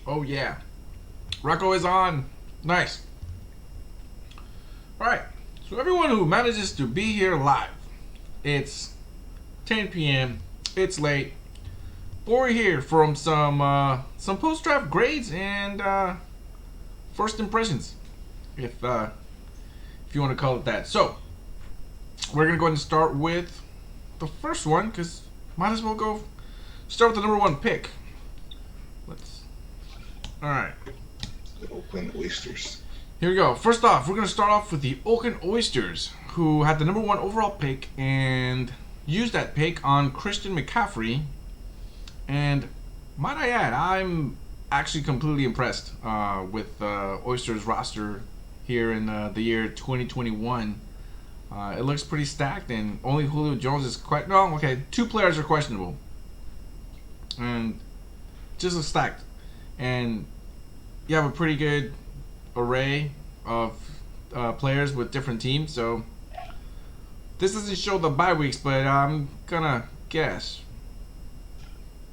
Oh yeah. Rocco is on. Nice. Alright. So everyone who manages to be here live. It's 10 p.m. It's late. But we're here from some post-draft grades and first impressions. If you want to call it that. So we're gonna go ahead and start with the first one, because might as well go start with the number one pick. Alright. The Oakland Oysters. Here we go. First off, we're going to start off with the Oakland Oysters, who had the number one overall pick and used that pick on Christian McCaffrey. And might I add, I'm actually completely impressed with Oysters roster here in the year 2021. It looks pretty stacked, and only Julio Jones is quite... No, okay, two players are questionable. And just looks stacked. And you have a pretty good array of players with different teams. So this doesn't show the bye weeks, but I'm gonna guess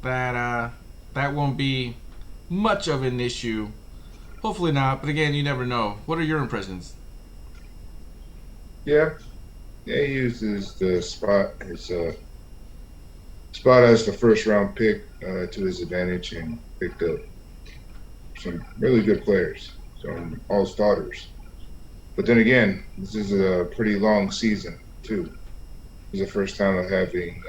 that that won't be much of an issue. Hopefully not, but again, you never know. What are your impressions? Yeah, he uses the spot as the first round pick to his advantage and picked up some really good players, some all starters. But then again, this is a pretty long season too. This is the first time of having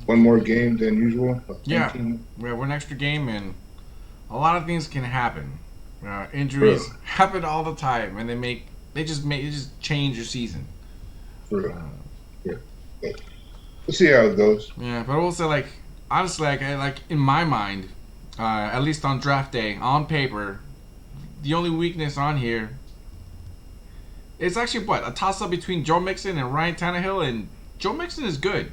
one more game than usual. Yeah, we have one extra game, and a lot of things can happen. Injuries happen all the time, and they just change your season. Yeah. We'll see how it goes. Yeah, but I will say, like, honestly, like in my mind, at least on draft day, on paper, the only weakness on here is actually a toss-up between Joe Mixon and Ryan Tannehill, and Joe Mixon is good.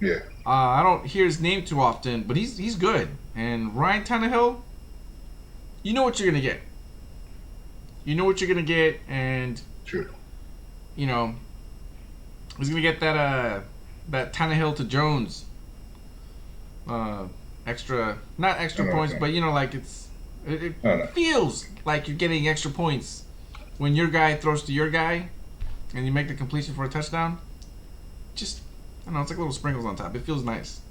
Yeah. I don't hear his name too often, but he's good. And Ryan Tannehill, you know what you're gonna get. You know what you're gonna get, and True. You know, he's gonna get that Tannehill to Jones not extra points, but you know, like it feels like you're getting extra points when your guy throws to your guy and you make the completion for a touchdown. Just, I don't know, it's like little sprinkles on top. It feels nice.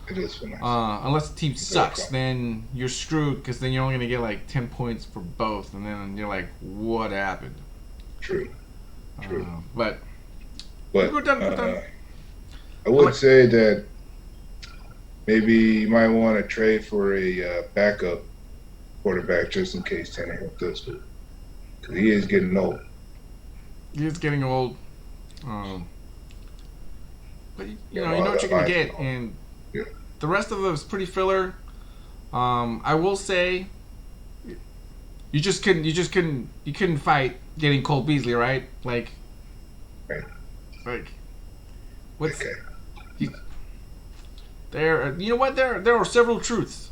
It is nice. Unless the team sucks, then you're screwed, because then you're only gonna get like 10 points for both, and then you're like, what happened? True. But we're done. I would say that maybe you might want to trade for a backup quarterback just in case Tannehill does good, because he is getting old. He is getting old. But you know what you're gonna get, and the rest of it was pretty filler. I will say, you couldn't fight getting Cole Beasley, right? Like, what's there? You know what? There are several truths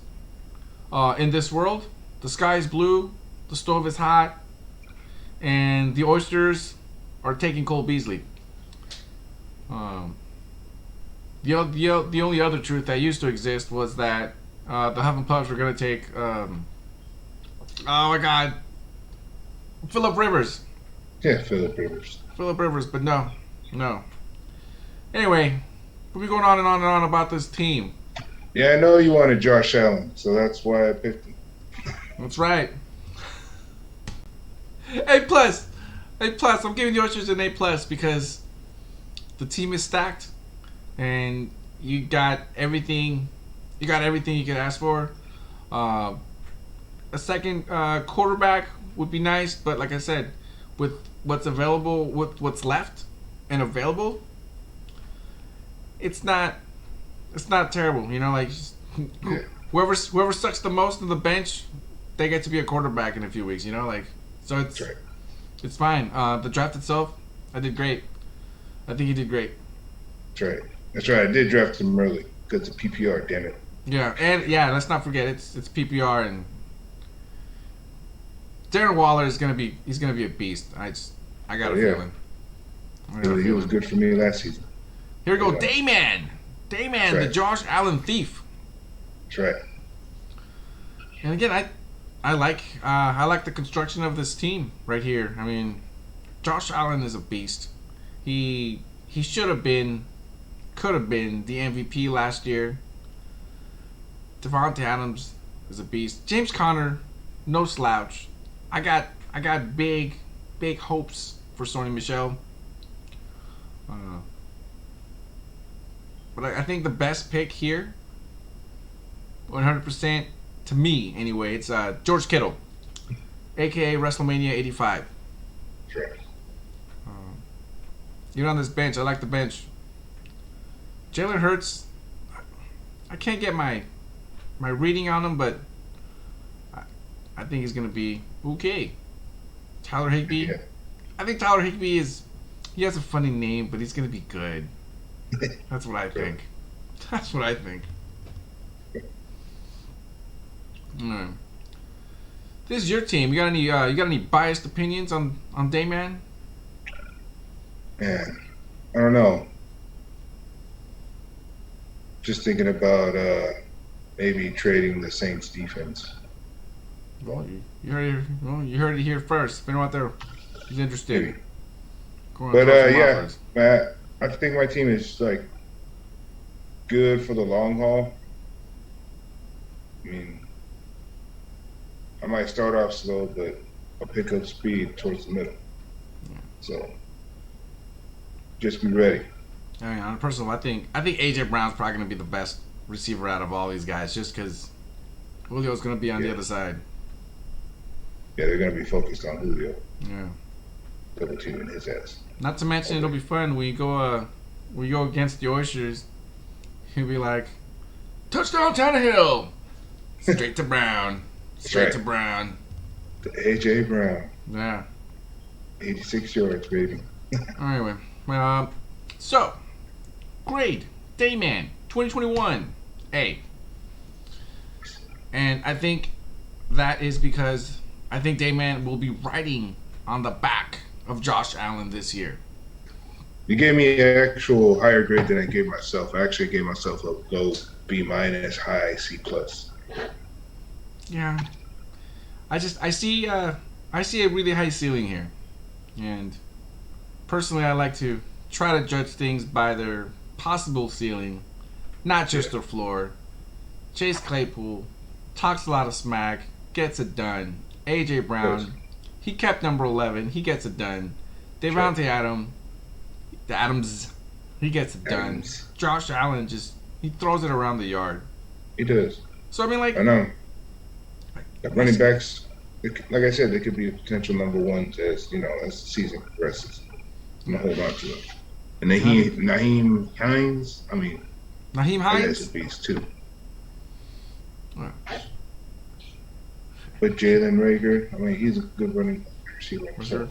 in this world. The sky is blue, the stove is hot, and the Oysters are taking Cole Beasley. The only other truth that used to exist was that the Huff and Puffs were going to take, oh my God, Phillip Rivers. Yeah, Phillip Rivers. But no. Anyway, we'll be going on and on and on about this team. Yeah, I know you wanted Josh Allen, so that's why I picked him. That's right. A+. I'm giving the Oysters an A+ because the team is stacked. And you got everything. You could ask for. A second quarterback would be nice, but like I said, with what's available, with what's left and available, it's not terrible. You know, like whoever sucks the most on the bench, they get to be a quarterback in a few weeks. You know, like, so it's fine. The draft itself, I did great. I think he did great. That's right. I did draft him early because of PPR. Damn it. Yeah, and let's not forget it's PPR, and Darren Waller is gonna be a beast. I got a feeling. He was good for me last season. Here we go, Dayman. Dayman, the right. Josh Allen thief. That's right. And again, I like the construction of this team right here. I mean, Josh Allen is a beast. He should have been, could have been the MVP last year. Devontae Adams is a beast. James Conner, no slouch. I got big hopes for Sony Michel. But I think the best pick here, 100% to me anyway, it's George Kittle, aka WrestleMania 85. That's right. Even on this bench, I like the bench. Jalen Hurts, I can't get my reading on him, but I think he's gonna be okay. Tyler Higbee, Yeah. I think Tyler Higbee he has a funny name, but he's gonna be good. That's what I think. That's what I think. Alright. This is your team. You got any biased opinions on Dayman? Man, I don't know. Just thinking about maybe trading the Saints defense. Well, you heard it here first. If anyone out there is interested, Maybe. go on, But throw some yeah, offers. Matt, I think my team is like good for the long haul. I mean, I might start off slow, but I'll pick up speed towards the middle. So just be ready. I mean, on a personal, I think AJ Brown's probably gonna be the best receiver out of all these guys, just because Julio's gonna be on the other side. Yeah, they're gonna be focused on Julio. Yeah. Double teaming his ass. Not to mention, it'll be fun when you go against the Oysters. He'll be like, touchdown Tannehill, straight to Brown, straight to Brown. The AJ Brown, Yeah. 86 yards, baby. Anyway, so grade Dayman 2021 A, and I think that is because I think Dayman will be riding on the back of Josh Allen this year. You gave me an actual higher grade than I gave myself. I actually gave myself a low B minus, high C plus. Yeah, I see a really high ceiling here, and personally, I like to try to judge things by their possible ceiling, not just their floor. Chase Claypool talks a lot of smack, gets it done. AJ Brown, he kept number 11, he gets it done. Devontae Adams, he gets it done. Josh Allen he throws it around the yard. He does. So I mean, like, I know. Running backs, like I said, they could be a potential number one as the season progresses. I'm gonna hold on to it. And then Naheem Hines, Naheem Hines is a beast too. Wow. But Jalen Reagor, he's a good running receiver. For sure.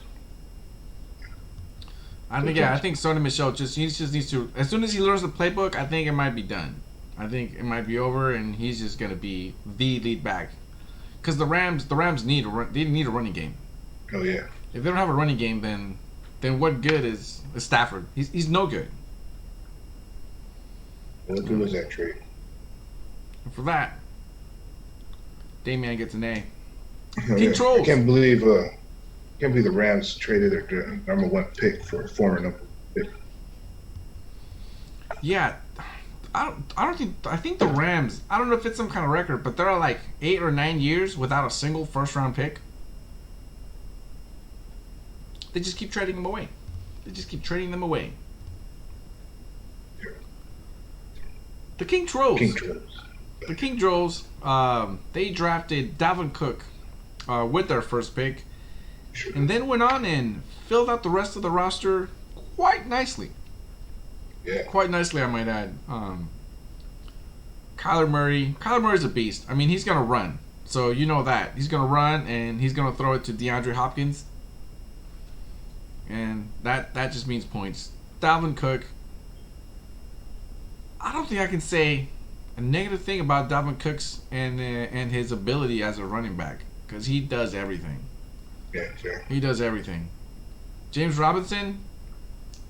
I think Sony Michel just needs to, as soon as he learns the playbook, I think it might be done. I think it might be over, and he's just gonna be the lead back. Because the Rams need a running game. Oh yeah. If they don't have a running game, then what good is Stafford? He's no good. What good was that trade? And for that, Dayman gets an A. King Trolls. I can't believe the Rams traded their number one pick for a former number pick. Yeah, I think the Rams, I don't know if it's some kind of record, but they're like 8 or 9 years without a single first round pick. They just keep trading them away. The King Trolls. The King Trolls, they drafted Dalvin Cook with their first pick, and then went on and filled out the rest of the roster quite nicely. Yeah. Quite nicely, I might add. Kyler Murray's a beast. I mean, he's going to run. So you know that. He's going to run, and he's going to throw it to DeAndre Hopkins. And that just means points. Dalvin Cook, I don't think I can say a negative thing about Dalvin Cook's and his ability as a running back, because he does everything. Yeah, sure. He does everything. James Robinson,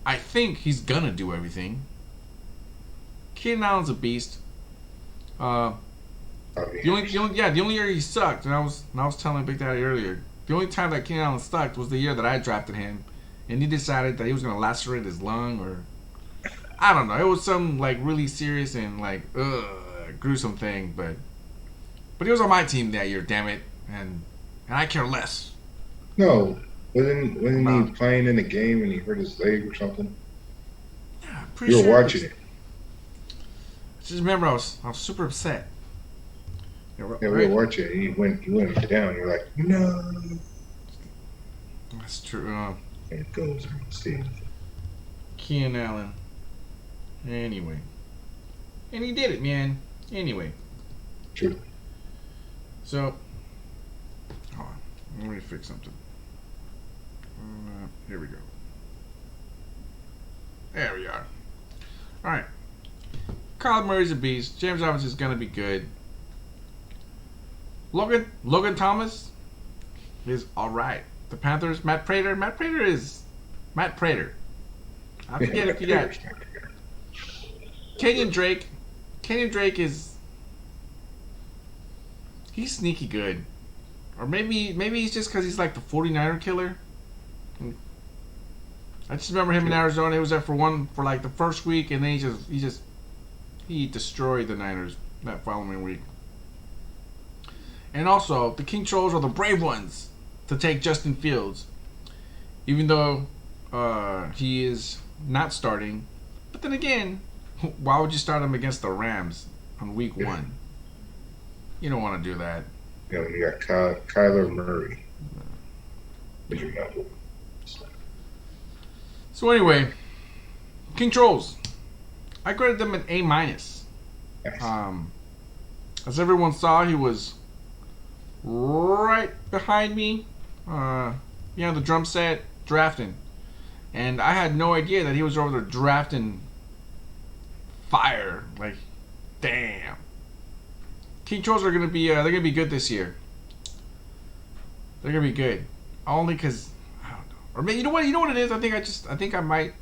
I think he's gonna do everything. Keenan Allen's a beast. The only year he sucked, and I was telling Big Daddy earlier, the only time that Keenan Allen sucked was the year that I drafted him, and he decided that he was gonna lacerate his lung, or I don't know. It was some like really serious and like gruesome thing, but he was on my team that year. Damn it, and I care less. No, wasn't he playing in the game and he hurt his leg or something? Yeah, I'm pretty you were sure watching it. I just remember I was super upset. Yeah, we were watching it. He went down. You're like, no. That's true. And it goes on the stage. Keenan Allen. Anyway. And he did it, man. Anyway. True. So, hold on. Let me fix something. Here we go. There we are. Alright. Kyler Murray's a beast. James Robinson is going to be good. Logan Thomas is alright. The Panthers, Matt Prater. Matt Prater. I forget if you got Kenyon Drake. Kenyon Drake he's sneaky good. Or maybe he's just because he's like the 49er killer. I just remember him in Arizona. He was there for like the first week, and then he destroyed the Niners that following week. And also, the King Trolls are the brave ones to take Justin Fields, even though he is not starting. But then again, why would you start him against the Rams on week 1? You don't want to do that. Yeah, when you got Kyler Murray. So anyway, King Trolls, I graded them an A-. Nice. As everyone saw, he was right behind me, the drum set, drafting. And I had no idea that he was over there drafting fire. Like, damn. King Trolls are gonna be they're gonna be good this year. They're gonna be good. Only because I don't know. Or maybe you know what it is? I think I might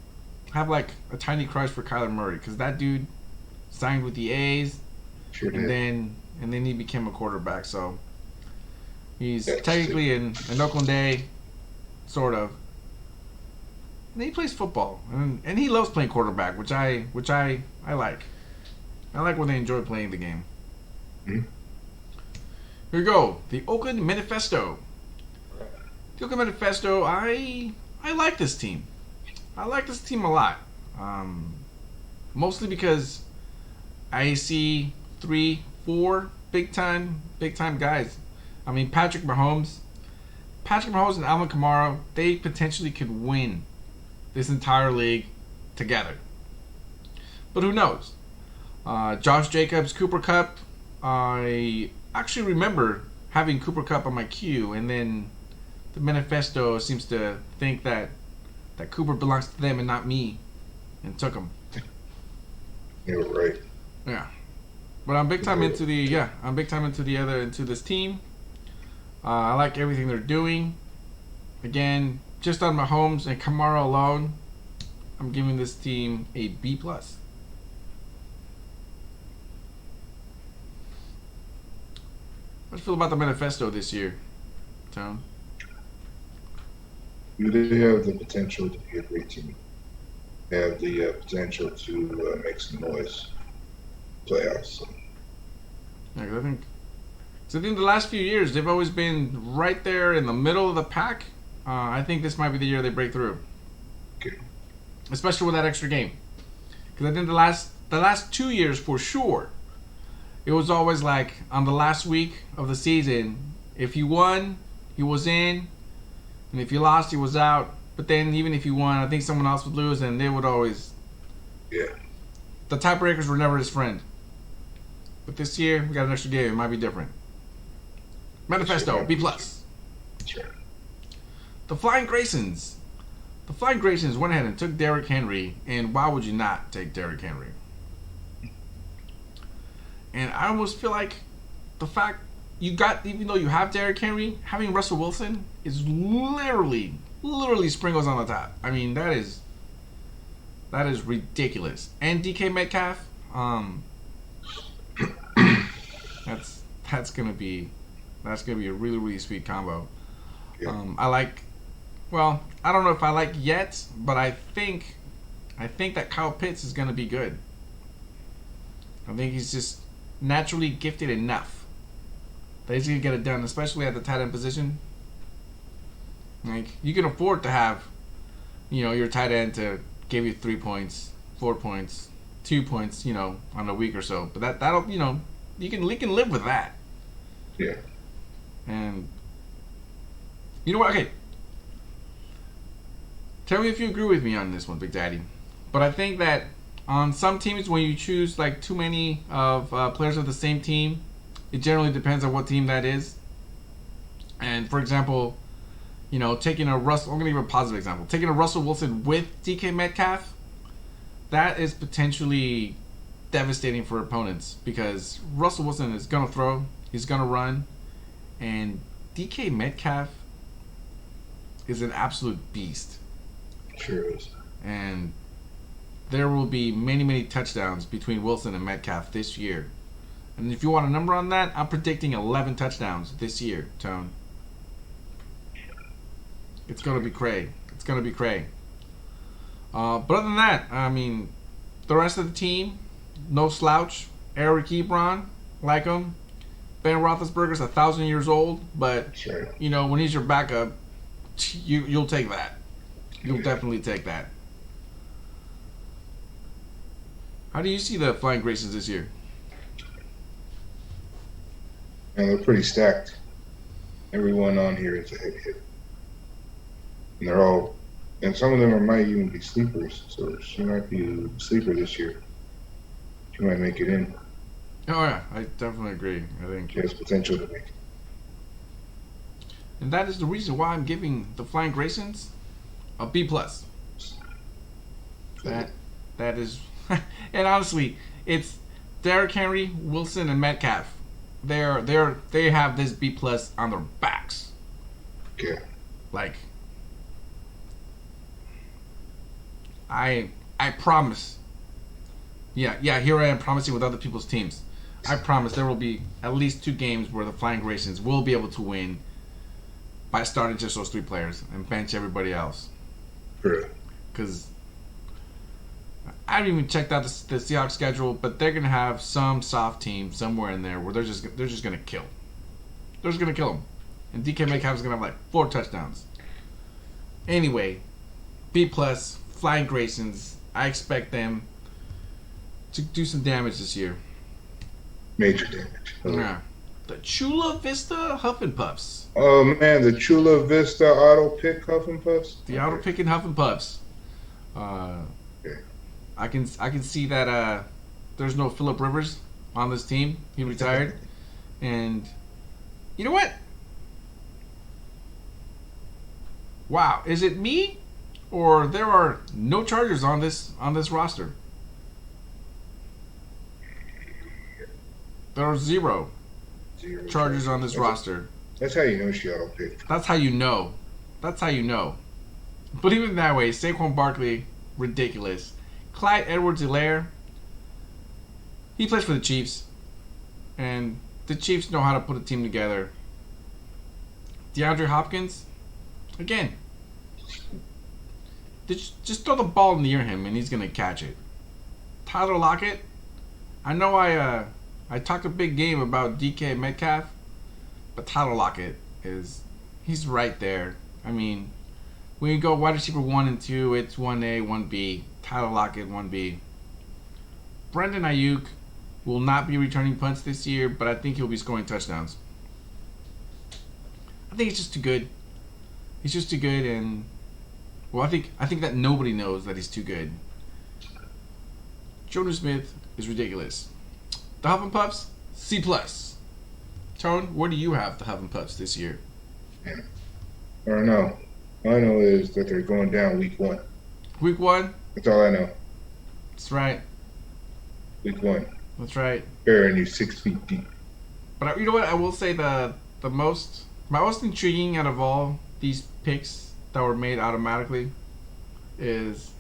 have like a tiny crush for Kyler Murray, because that dude signed with the A's, and then he became a quarterback. So he's technically in Oakland A, sort of. And he plays football, and he loves playing quarterback, which I like. I like when they enjoy playing the game. Mm-hmm. Here we go. The Oakland Manifesto. The Oakland Manifesto. I like this team. I like this team a lot. Mostly because I see 3-4 big time guys. I mean, Patrick Mahomes and Alvin Kamara, they potentially could win this entire league together. But who knows? Josh Jacobs, Cooper Kupp. I actually remember having Cooper Kupp on my queue, and then the Manifesto seems to think that Cooper belongs to them and not me, and took him. You're right. Yeah, but I'm big time into this team. I like everything they're doing. Again, just on Mahomes and Kamara alone, I'm giving this team a B+. How do you feel about the Manifesto this year, Tone? They have the potential to be a great team. They have the potential to make some noise, playoffs. So. Yeah, 'cause I think the last few years they've always been right there in the middle of the pack. I think this might be the year they break through, especially with that extra game. Because I think the last 2 years for sure, it was always like on the last week of the season, if you won, he was in, and if you lost, he was out. But then even if you won, I think someone else would lose, and they would always. Yeah. The tiebreakers were never his friend. But this year, we got an extra game. It might be different. Manifesto, B+. That's right. The Flying Graysons. The Flying Graysons went ahead and took Derrick Henry, and why would you not take Derrick Henry? And I almost feel like the fact even though you have Derrick Henry, having Russell Wilson is literally sprinkles on the top. I mean, that is ridiculous. And DK Metcalf, That's that's gonna be a really really sweet combo. Yeah. I like. Well, I don't know if I like yet, but I think that Kyle Pitts is gonna be good. I think he's just naturally gifted enough that he's gonna get it done, especially at the tight end position. Like you can afford to have, your tight end to give you 3 points, 4 points, 2 points, on a week or so. But that'll you can live with that. Yeah. And you know what? Okay. Tell me if you agree with me on this one, Big Daddy. But I think that on some teams, when you choose like too many of players of the same team, it generally depends on what team that is. And for example, taking a Russell, I'm going to give a positive example. Taking a Russell Wilson with DK Metcalf, that is potentially devastating for opponents because Russell Wilson is going to throw, he's going to run, and DK Metcalf is an absolute beast. Sure is. And there will be many, many touchdowns between Wilson and Metcalf this year. And if you want a number on that, I'm predicting 11 touchdowns this year, Tone. It's going to be cray. It's going to be cray. But other than that, I mean, the rest of the team, no slouch. Eric Ebron, like him. Ben Roethlisberger's 1,000 years old, but, Sure. when he's your backup, you'll take that. You'll definitely take that. How do you see the Flying Graysons this year? And they're pretty stacked. Everyone on here is a heavy hitter. And they're all, and some of them might even be sleepers. So she might be a sleeper this year. She might make it in. Oh yeah, I definitely agree. I think She has potential to make it. and that is the reason why I'm giving the Flying Graysons a B plus. That is, and honestly, it's Derrick Henry, Wilson, and Metcalf. They have this B plus on their backs. Yeah. Like, I promise. Yeah. Here I am promising with other people's teams. I promise there will be at least 2 games where the Flying Graysons will be able to win by starting just those 3 players and bench everybody else. Really? Because I haven't even checked out the Seahawks schedule, but they're gonna have some soft team somewhere in there where they're just gonna kill. They're just gonna kill them, and DK Metcalf is gonna have like 4 touchdowns. Anyway, B plus Flying Graysons. I expect them to do some damage this year. Major damage. Yeah. The Chula Vista Huffin' Puffs. Oh man, the Chula Vista auto pick Huffin' Puffs. The auto picking Huffin' Puffs. Okay. I can see that there's no Phillip Rivers on this team. He retired, and you know what? Wow, is it me, or there are no Chargers on this roster? There are 0 Chargers on this roster. That's how you know she auto picked. That's how you know. That's how you know. But even that way, Saquon Barkley, ridiculous. Clyde Edwards-Helaire, he plays for the Chiefs. And the Chiefs know how to put a team together. DeAndre Hopkins, again, just throw the ball near him and he's going to catch it. Tyler Lockett, I know I talked a big game about DK Metcalf, but Tyler Lockett he's right there. I mean, when you go wide receiver 1 and 2, it's 1A, 1B. Tyler Lockett, 1B. Brandon Ayuk will not be returning punts this year, but I think he'll be scoring touchdowns. I think he's just too good. He's just too good, and well, I think that nobody knows that he's too good. Jonas Smith is ridiculous. The Huffin' Puffs, C+. Tone, where do you have the Huffin' Puffs this year? I don't know. All I know is that they're going down week 1. Week 1? That's all I know. That's right. Week 1. That's right. Burying you 6 feet deep. But you know what? I will say my most intriguing out of all these picks that were made automatically is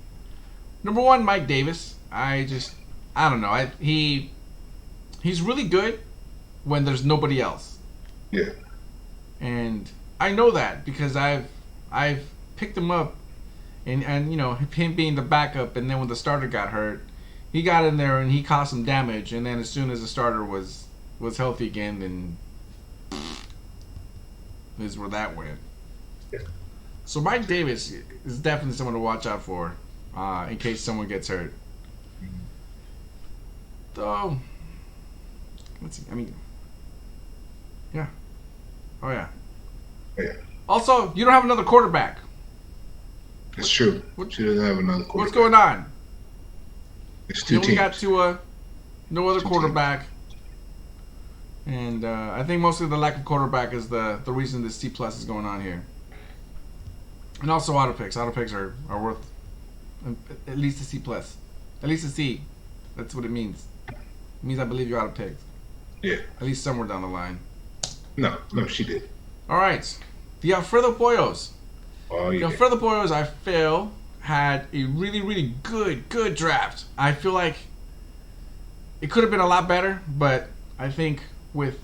number 1, Mike Davis. I don't know. He's really good when there's nobody else. Yeah. And I know that because I've picked him up, and you know, him being the backup, and then when the starter got hurt, he got in there and he caused some damage, and then as soon as the starter was healthy again, then is where that went. Yeah. So Mike Davis is definitely someone to watch out for, in case someone gets hurt. Though, let's see. I mean, yeah. Oh yeah. Yeah. Also, you don't have another quarterback. It's true. She doesn't have another quarterback. What's going on? It's two You only teams. got Tua, no other Two quarterback. And I think mostly the lack of quarterback is the reason this C plus is going on here. And also auto picks. Auto picks are worth at least a C plus. At least a C. That's what it means. It means I believe you're auto picked. Yeah. At least somewhere down the line. No, she did. All right. The Alfredo Pollos. Oh, The yeah. Alfredo Pollos, I feel, had a really, really good draft. I feel like it could have been a lot better, but I think with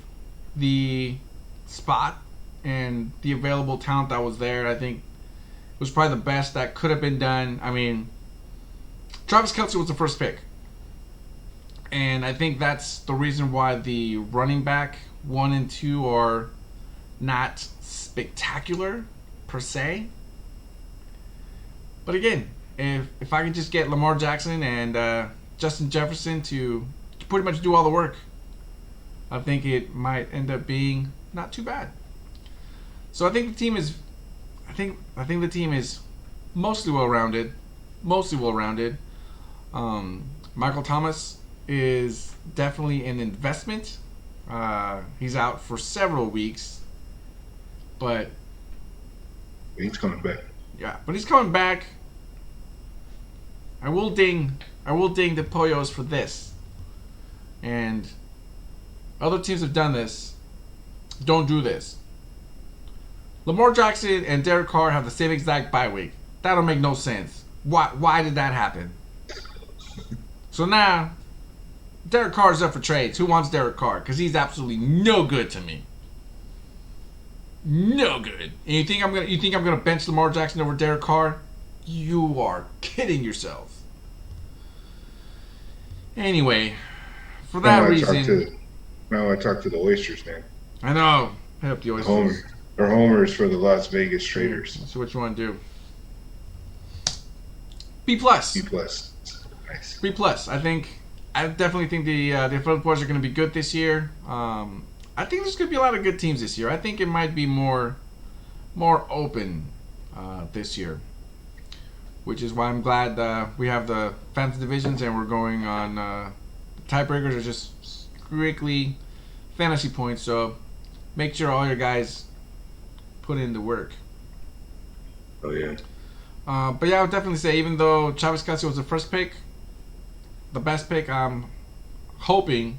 the spot and the available talent that was there, I think it was probably the best that could have been done. I mean, Travis Kelce was the first pick. And I think that's the reason why the running back 1 and 2 are not spectacular per se. But again, if I could just get Lamar Jackson and Justin Jefferson to pretty much do all the work, I think it might end up being not too bad. So I think the team is, I think the team is mostly well-rounded. Michael Thomas is definitely an investment. He's out for several weeks, but He's coming back. yeah, but he's coming back. I will ding the Pollos for this. And other teams have done this. Don't do this. Lamar Jackson and Derek Carr have the same exact bye week. That'll make no sense. Why did that happen? So now, Derek Carr's up for trades. Who wants Derek Carr? Because he's absolutely no good to me. No good. And you think I'm gonna bench Lamar Jackson over Derek Carr? You are kidding yourself. Anyway, for that reason, Now I talk to the Oysters, man. I know. Hit up the Oysters. They're homers for the Las Vegas Traders. Let's see what you want to do. B plus. B plus. Nice. B plus. I definitely think the Alfredo Boys are going to be good this year. I think there's going to be a lot of good teams this year. I think it might be more open this year, which is why I'm glad we have the fantasy divisions and we're going on. The tiebreakers are just strictly fantasy points, so make sure all your guys put in the work. Oh yeah. But yeah, I would definitely say, even though Travis Kelce was the first pick, the best pick, I'm hoping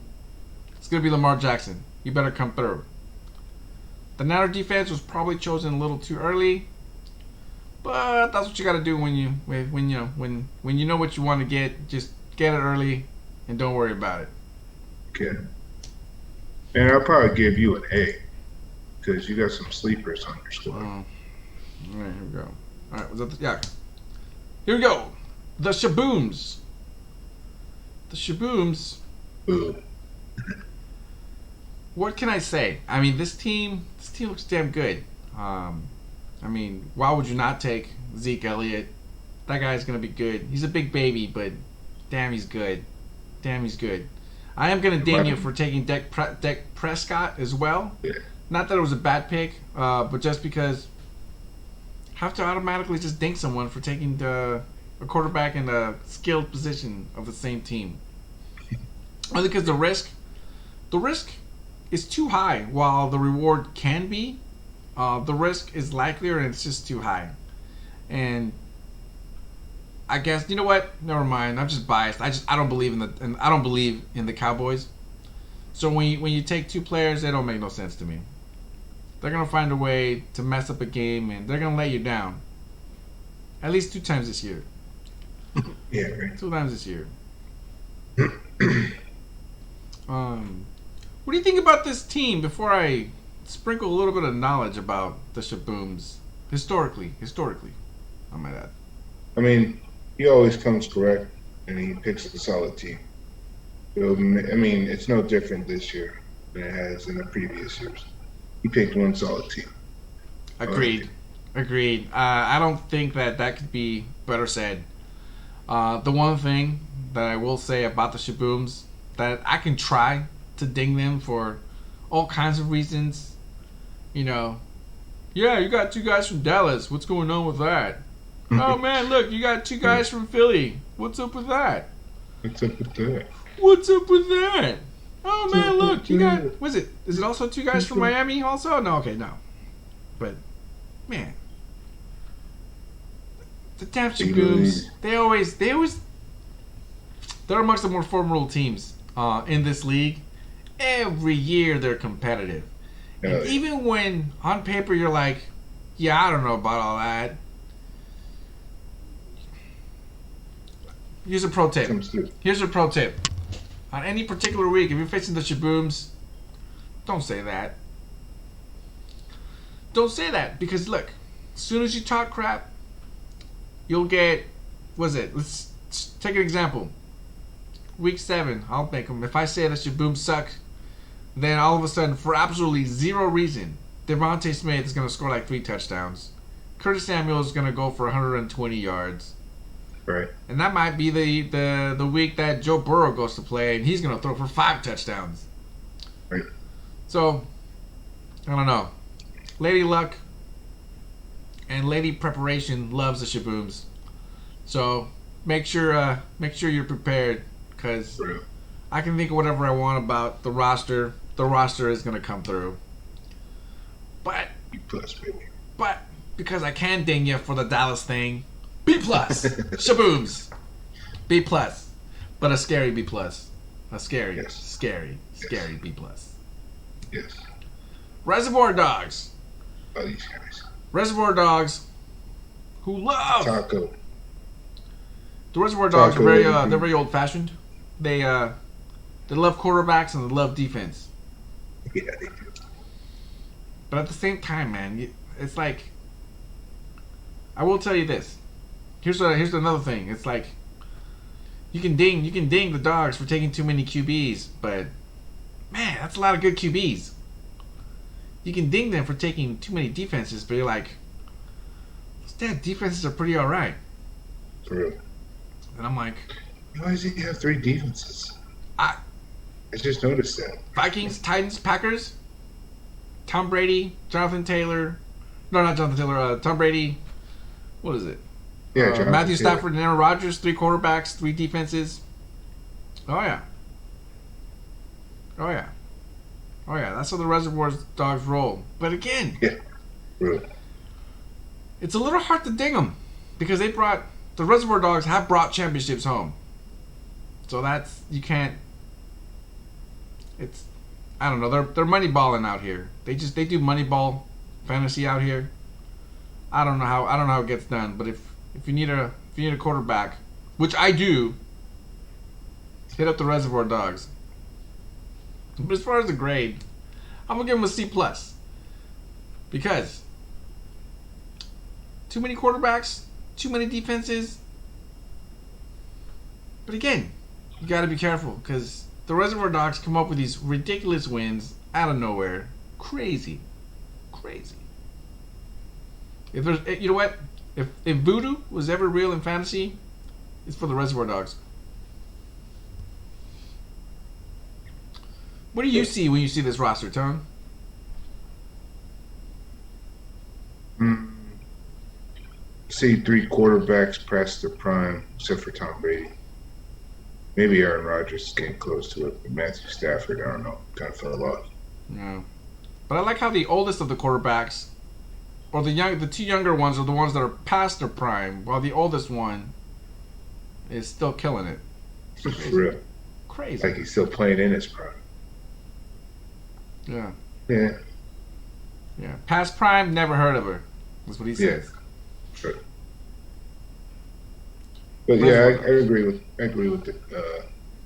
it's going to be Lamar Jackson. You better come through. The Niner defense was probably chosen a little too early, but that's what you got to do when you know what you want to get. Just get it early and don't worry about it. Okay. And I'll probably give you an A because you got some sleepers on your squad. All right, here we go. All right, was that yeah? Here we go. The Shabooms. The Shabooms. Ooh. What can I say? I mean, this team looks damn good. I mean, why would you not take Zeke Elliott? That guy's gonna be good. He's a big baby, but damn, he's good. Damn, he's good. I am gonna ding you for taking Dak Prescott as well. Yeah. Not that it was a bad pick, but just because have to automatically just ding someone for taking a quarterback in a skilled position of the same team. Only because the risk is too high. While the reward can be, the risk is likelier, and it's just too high. And I guess, you know what? Never mind. I'm just biased. I don't believe in the Cowboys. So when you take two players, they don't make no sense to me. They're gonna find a way to mess up a game, and they're gonna let you down. At least 2 times this year. Yeah, right. 2 times this year. What do you think about this team? Before I sprinkle a little bit of knowledge about the Shabooms historically, I might add. I mean, he always comes correct, and he picks a solid team. So, I mean, it's no different this year than it has in the previous years. He picked one solid team. Agreed. I don't think that could be better said. The one thing that I will say about the Shabooms, that I can try to ding them for all kinds of reasons. You know, yeah, you got two guys from Dallas. What's going on with that? Oh man, look, you got two guys from Philly. What's up with that? What's up with that? What's up with that? Oh man, look, you got. Is it also two guys from Miami? Also, no, okay, no. But man, the damn Shabooms, they're amongst the more formidable teams in this league. Every year they're competitive. And even when on paper you're like, yeah, I don't know about all that. Here's a pro tip. On any particular week, if you're facing the Shabooms, don't say that. Don't say that, because look, as soon as you talk crap, you'll get, let's take an example. Week 7, I'll make them. If I say the Shabooms suck, then all of a sudden, for absolutely zero reason, Devontae Smith is going to score like 3 touchdowns. Curtis Samuel is going to go for 120 yards. Right. And that might be the week that Joe Burrow goes to play, and he's going to throw for 5 touchdowns. Right. So, I don't know. Lady Luck and Lady Preparation loves the Shabooms. So, make sure you're prepared, because I can think of whatever I want about the roster. The roster is going to come through. But B+, baby. But because I can ding you for the Dallas thing, B+. Shabooms. B+. But a scary B+. A scary, yes. scary B+. Yes. Reservoir Dogs. Oh, these guys. Reservoir Dogs who love Taco. The Reservoir Dogs are they're very old fashioned. They love quarterbacks and they love defense. Yeah, they do. But at the same time, man, it's like, I will tell you this. Here's another thing. It's like, you can ding the Dogs for taking too many QBs, but man, that's a lot of good QBs. You can ding them for taking too many defenses, but you're like, those defenses are pretty alright. True. And I'm like, why does he have 3 defenses? I just noticed that. Vikings, Titans, Packers, Tom Brady, Jonathan Taylor. No, not Jonathan Taylor. Tom Brady. What is it? Yeah, Matthew Stafford and Aaron Rodgers. 3 quarterbacks, 3 defenses. Oh yeah. That's how the Reservoir Dogs roll. But again, Really. It's a little hard to ding them because the Reservoir Dogs have brought championships home. So that's, you can't. It's, I don't know. They're money balling out here. They do money ball fantasy out here. I don't know how it gets done. But if you need a quarterback, which I do, hit up the Reservoir Dogs. But as far as the grade, I'm gonna give them a C+. Because too many quarterbacks, too many defenses. But again, you got to be careful because the Reservoir Dogs come up with these ridiculous wins out of nowhere. Crazy. If there's, you know what? If voodoo was ever real in fantasy, it's for the Reservoir Dogs. What do you see when you see this roster, Tone? See 3 quarterbacks past their prime, except for Tom Brady. Maybe Aaron Rodgers is getting close to it, but Matthew Stafford, I don't know, kind of fell off. Yeah, but I like how the oldest of the quarterbacks, or the 2 younger ones, are the ones that are past their prime, while the oldest one is still killing it. For real. Crazy. Like he's still playing in his prime. Yeah. Yeah. Past prime, never heard of her. That's what he says. Yeah. Sure. But yeah, I agree with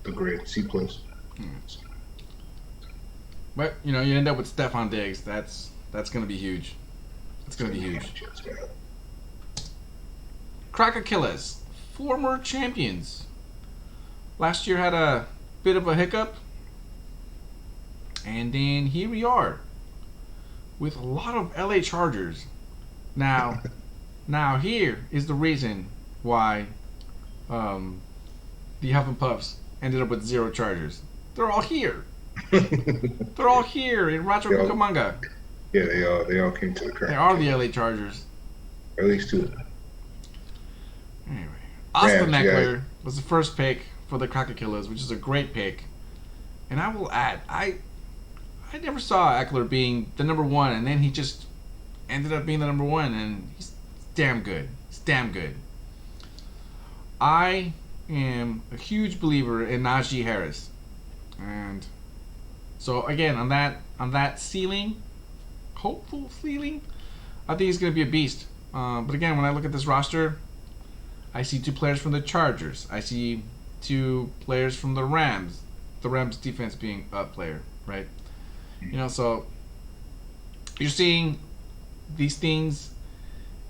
the grade C plus. But you end up with Stephon Diggs. That's gonna be huge. It's gonna be huge. Crack Achilles, former champions. Last year had a bit of a hiccup, and then here we are with a lot of LA Chargers. Now here is the reason why the Huff and Puffs ended up with 0 Chargers. They're all here. They're all here in Rancho Cucamonga. Yeah, they all came to the crack. They are the LA Chargers. At least 2 of them. Anyway, Austin Eckler was the first pick for the Cracker Killers, which is a great pick. And I will add, I never saw Eckler being the number 1, and then he just ended up being the number 1, and he's damn good. He's damn good. I am a huge believer in Najee Harris, and so again on that ceiling, hopeful ceiling, I think he's going to be a beast. But again, when I look at this roster, I see 2 players from the Chargers. I see 2 players from the Rams. The Rams defense being a player, right? So you're seeing these things,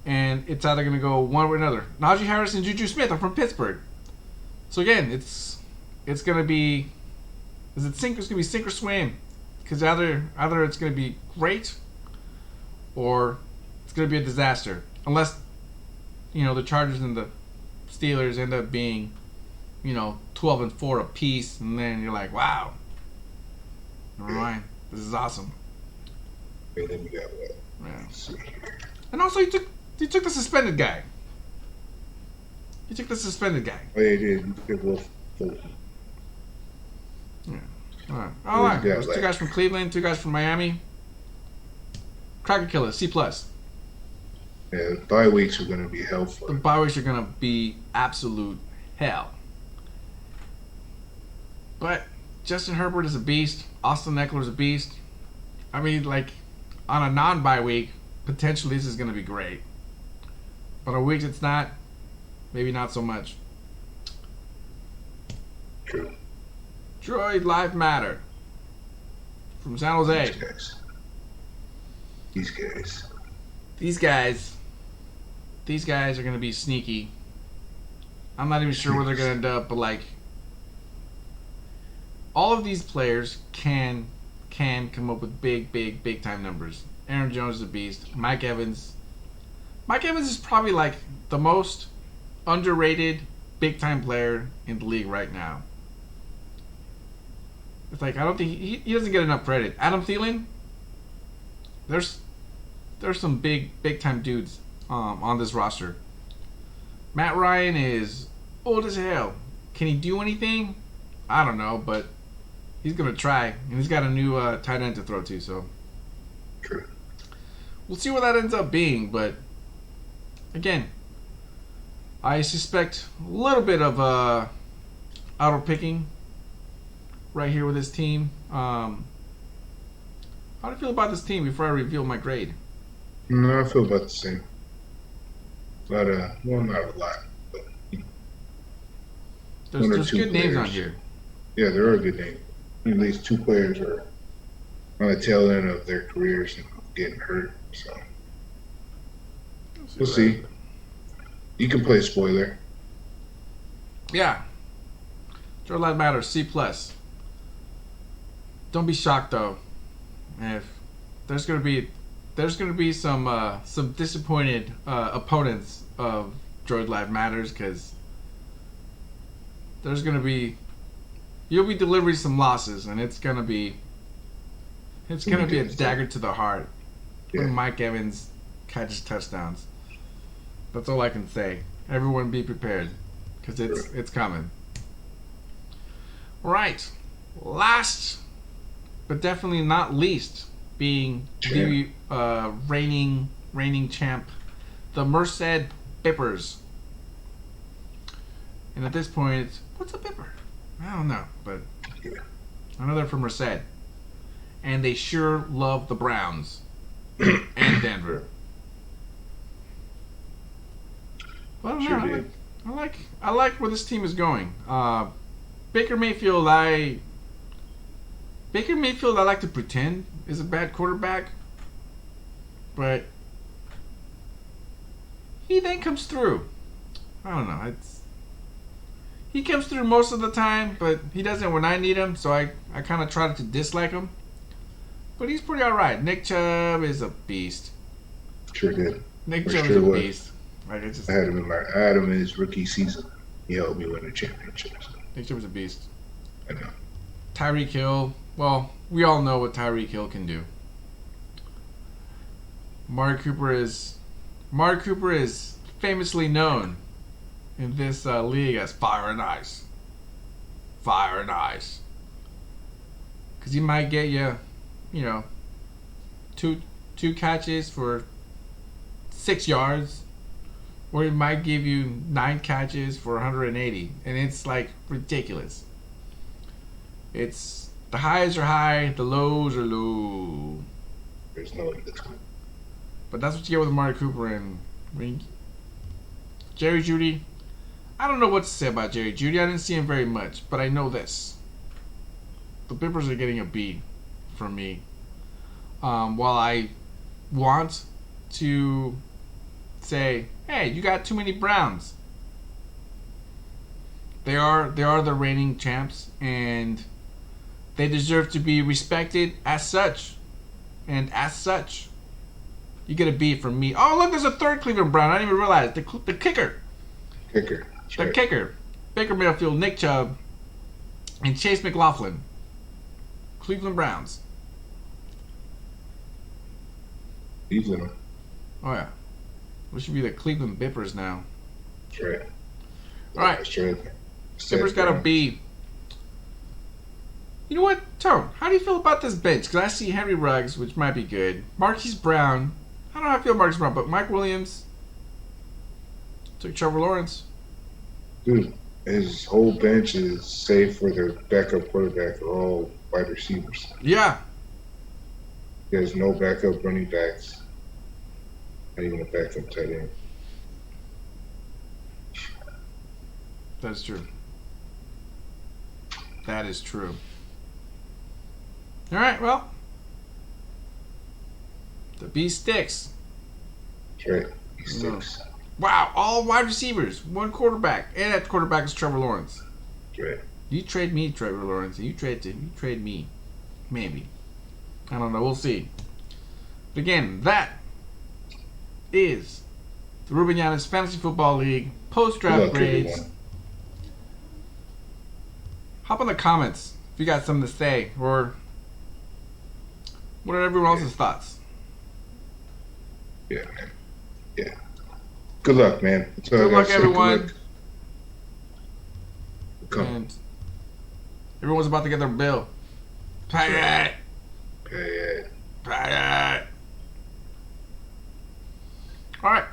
and it's either going to go one way or another. Najee Harris and Juju Smith are from Pittsburgh. So again, it's going to be, it's going to be sink or swim, because either it's going to be great or it's going to be a disaster, unless the Chargers and the Steelers end up being 12-4 apiece, and then you're like, wow, never mind, this is awesome. And then we got what? Yeah. And also, you took the suspended guy. You took the suspended guy. Oh, yeah, you did. Wolf. Yeah. All right. There's 2 guys from Cleveland, 2 guys from Miami. Cracker Killer, C+. Yeah, bye weeks are going to be hell for The bye weeks are going to be absolute hell. But Justin Herbert is a beast. Austin Eckler is a beast. I mean, on a non-bye week, potentially this is going to be great. But on weeks it's not, maybe not so much. True. Droid Live Matter from San Jose. These guys are going to be sneaky. I'm not even sure where they're going to end up, but all of these players can come up with big time numbers. Aaron Jones is a beast. Mike Evans is probably the most underrated big time player in the league right now. It's I don't think he doesn't get enough credit. Adam Thielen, there's some big time dudes on this roster. Matt Ryan is old as hell. Can he do anything? I don't know, but he's gonna try, and he's got a new tight end to throw to. So true. We'll see what that ends up being, but again, I suspect a little bit of auto picking right here with this team. How do you feel about this team before I reveal my grade? No, I feel about the same. But not a lot. But there's good names on here. Yeah, there are good names. At least 2 players are on the tail end of their careers and getting hurt. So we'll see. You can play spoiler. Yeah. Droid Live Matter, C+. Don't be shocked though if there's gonna be some disappointed opponents of Droid Live Matters, because you'll be delivering some losses, and it's gonna be a dagger to the heart when Mike Evans catches touchdowns. That's all I can say. Everyone be prepared, because it's coming. All right, last but definitely not least, being the reigning champ, the Merced Bippers. And at this point, what's a Bipper? I don't know, but I know they're from Merced. And they sure love the Browns and Denver. Well, I don't know. I like where this team is going. Baker Mayfield, I like to pretend is a bad quarterback, but he then comes through. I don't know. He comes through most of the time, but he doesn't when I need him, so I kind of try to dislike him. But he's pretty alright. Nick Chubb is a beast. Sure did. Nick Chubb is a beast. Like, I had him in his rookie season. He helped me win the championship. So. Nick Chubb is a beast. I know. Tyreek Hill. Well, we all know what Tyreek Hill can do. Mark Cooper is famously known in this league as fire and ice. Fire and ice. Because he might get you, two catches for 6 yards, or he might give you 9 catches for 180, and it's like ridiculous. It's the highs are high, the lows are low. There's no in between. But that's what you get with Amari Cooper and Jerry Jeudy. I don't know what to say about Jerry Jeudy. I didn't see him very much, but I know this: the Bippers are getting a B from me. While I want to say, hey, you got too many Browns. They are the reigning champs, and they deserve to be respected as such. And as such, you get a B from me. Oh, look, there's a third Cleveland Brown. I didn't even realize. The kicker. Kicker. The kicker. Baker Mayfield, Nick Chubb, and Chase McLaughlin. Cleveland Browns. Cleveland. Oh, yeah. We should be the Cleveland Bippers now. That's right. All right. That's right. Bippers got a B. You know what, Tone? How do you feel about this bench? Because I see Henry Ruggs, which might be good. Marquise Brown. I don't know how I feel about Marquise Brown, but Mike Williams. Took Trevor Lawrence. Dude, his whole bench is safe for their backup quarterback. Are all wide receivers. Yeah. He has no backup running backs. Not even a backup tight end. That's true. That is true. All right, well, the B sticks. That's right. He sticks. Wow, all wide receivers, one quarterback, and that quarterback is Trevor Lawrence. That's right. You trade me, Trevor Lawrence, and you trade me, maybe. I don't know. We'll see. But again, that is the Ruben Yanis Fantasy Football League post-draft grades. Everyone. Hop in the comments if you got something to say, or what are everyone else's thoughts? Yeah, man. Yeah. Good luck, man. Good luck, everyone. Good luck. And everyone's about to get their bill. Pay it. Pay it. Pay it. All right.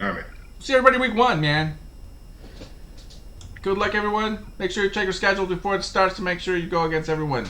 All right. See everybody week 1, man. Good luck, everyone. Make sure you check your schedule before it starts to make sure you go against everyone.